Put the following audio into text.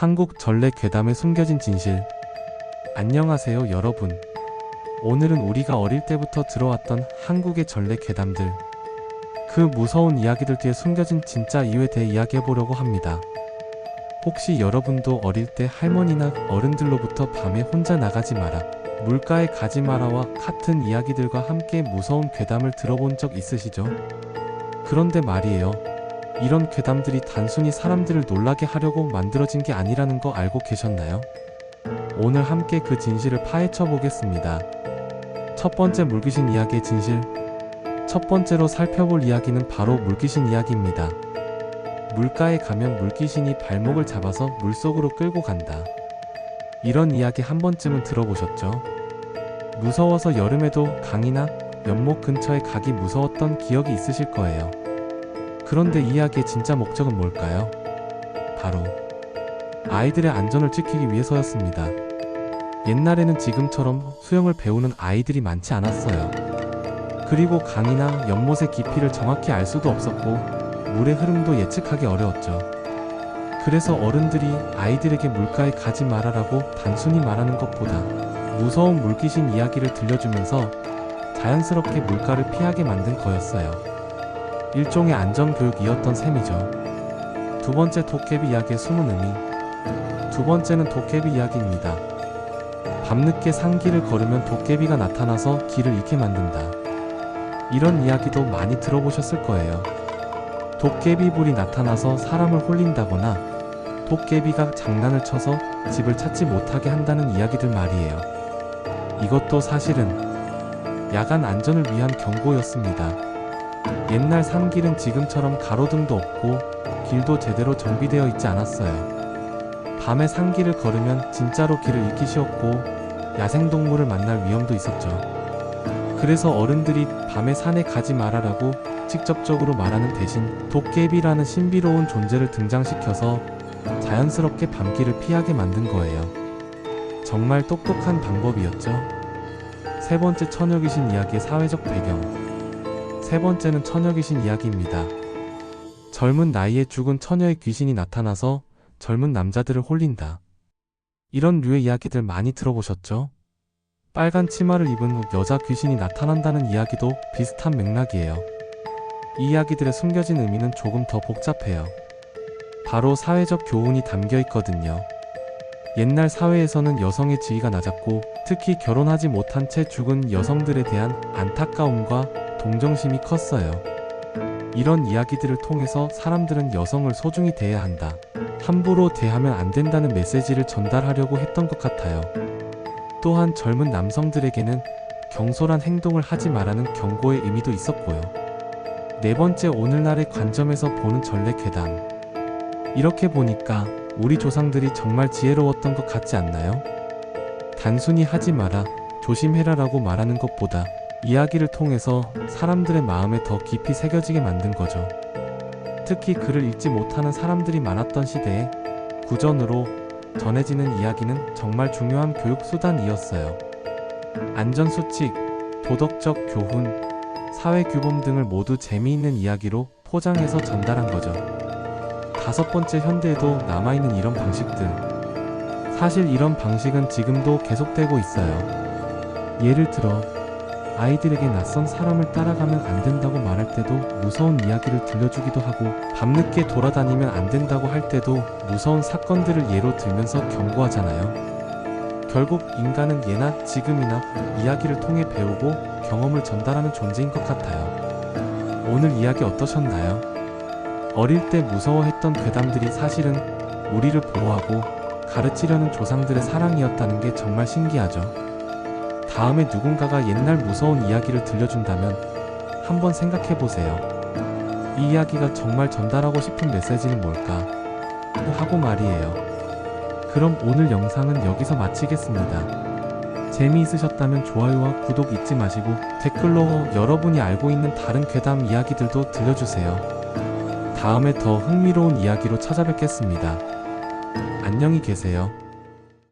한국 전래 괴담의 숨겨진 진실. 안녕하세요 여러분. 오늘은 우리가 어릴 때부터 들어왔던 한국의 전래 괴담들, 그 무서운 이야기들 뒤에 숨겨진 진짜 이유에 대해 이야기해보려고 합니다. 혹시 여러분도 어릴 때 할머니나 어른들로부터 밤에 혼자 나가지 마라, 물가에 가지 마라와 같은 이야기들과 함께 무서운 괴담을 들어본 적 있으시죠? 그런데 말이에요, 이런 괴담들이 단순히 사람들을 놀라게 하려고 만들어진 게 아니라는 거 알고 계셨나요? 오늘 함께 그 진실을 파헤쳐 보겠습니다. 첫 번째, 물귀신 이야기의 진실. 첫 번째로 살펴볼 이야기는 바로 물귀신 이야기입니다. 물가에 가면 물귀신이 발목을 잡아서 물속으로 끌고 간다. 이런 이야기 한 번쯤은 들어보셨죠? 무서워서 여름에도 강이나 연못 근처에 가기 무서웠던 기억이 있으실 거예요. 그런데 이 이야기의 진짜 목적은 뭘까요? 바로 아이들의 안전을 지키기 위해서였습니다. 옛날에는 지금처럼 수영을 배우는 아이들이 많지 않았어요. 그리고 강이나 연못의 깊이를 정확히 알 수도 없었고 물의 흐름도 예측하기 어려웠죠. 그래서 어른들이 아이들에게 물가에 가지 말아라고 단순히 말하는 것보다 무서운 물귀신 이야기를 들려주면서 자연스럽게 물가를 피하게 만든 거였어요. 일종의 안전교육이었던 셈이죠. 두 번째, 도깨비 이야기의 숨은 의미. 두 번째는 도깨비 이야기입니다. 밤늦게 산길을 걸으면 도깨비가 나타나서 길을 잃게 만든다. 이런 이야기도 많이 들어보셨을 거예요. 도깨비 불이 나타나서 사람을 홀린다거나 도깨비가 장난을 쳐서 집을 찾지 못하게 한다는 이야기들 말이에요. 이것도 사실은 야간 안전을 위한 경고였습니다. 옛날 산길은 지금처럼 가로등도 없고 길도 제대로 정비되어 있지 않았어요. 밤에 산길을 걸으면 진짜로 길을 잃기 쉬웠고 야생동물을 만날 위험도 있었죠. 그래서 어른들이 밤에 산에 가지 말아라고 직접적으로 말하는 대신 도깨비라는 신비로운 존재를 등장시켜서 자연스럽게 밤길을 피하게 만든 거예요. 정말 똑똑한 방법이었죠. 세 번째, 처녀귀신 이야기의 사회적 배경. 세 번째는 처녀귀신 이야기입니다. 젊은 나이에 죽은 처녀의 귀신이 나타나서 젊은 남자들을 홀린다. 이런 류의 이야기들 많이 들어보셨죠? 빨간 치마를 입은 후 여자 귀신이 나타난다는 이야기도 비슷한 맥락이에요. 이 이야기들의 숨겨진 의미는 조금 더 복잡해요. 바로 사회적 교훈이 담겨 있거든요. 옛날 사회에서는 여성의 지위가 낮았고 특히 결혼하지 못한 채 죽은 여성들에 대한 안타까움과 동정심이 컸어요. 이런 이야기들을 통해서 사람들은 여성을 소중히 대해야 한다, 함부로 대하면 안 된다는 메시지를 전달하려고 했던 것 같아요. 또한 젊은 남성들에게는 경솔한 행동을 하지 말라는 경고의 의미도 있었고요. 네 번째, 오늘날의 관점에서 보는 전래 괴담. 이렇게 보니까 우리 조상들이 정말 지혜로웠던 것 같지 않나요? 단순히 하지 마라, 조심해라라고 말하는 것보다 이야기를 통해서 사람들의 마음에 더 깊이 새겨지게 만든 거죠. 특히 글을 읽지 못하는 사람들이 많았던 시대에 구전으로 전해지는 이야기는 정말 중요한 교육 수단이었어요. 안전수칙, 도덕적 교훈, 사회규범 등을 모두 재미있는 이야기로 포장해서 전달한 거죠. 다섯 번째, 현대에도 남아있는 이런 방식들. 사실 이런 방식은 지금도 계속되고 있어요. 예를 들어 아이들에게 낯선 사람을 따라가면 안 된다고 말할 때도 무서운 이야기를 들려주기도 하고, 밤늦게 돌아다니면 안 된다고 할 때도 무서운 사건들을 예로 들면서 경고하잖아요. 결국 인간은 예나 지금이나 이야기를 통해 배우고 경험을 전달하는 존재인 것 같아요. 오늘 이야기 어떠셨나요? 어릴 때 무서워했던 괴담들이 사실은 우리를 보호하고 가르치려는 조상들의 사랑이었다는 게 정말 신기하죠. 다음에 누군가가 옛날 무서운 이야기를 들려준다면 한번 생각해보세요. 이 이야기가 정말 전달하고 싶은 메시지는 뭘까? 하고 말이에요. 그럼 오늘 영상은 여기서 마치겠습니다. 재미있으셨다면 좋아요와 구독 잊지 마시고 댓글로 여러분이 알고 있는 다른 괴담 이야기들도 들려주세요. 다음에 더 흥미로운 이야기로 찾아뵙겠습니다. 안녕히 계세요.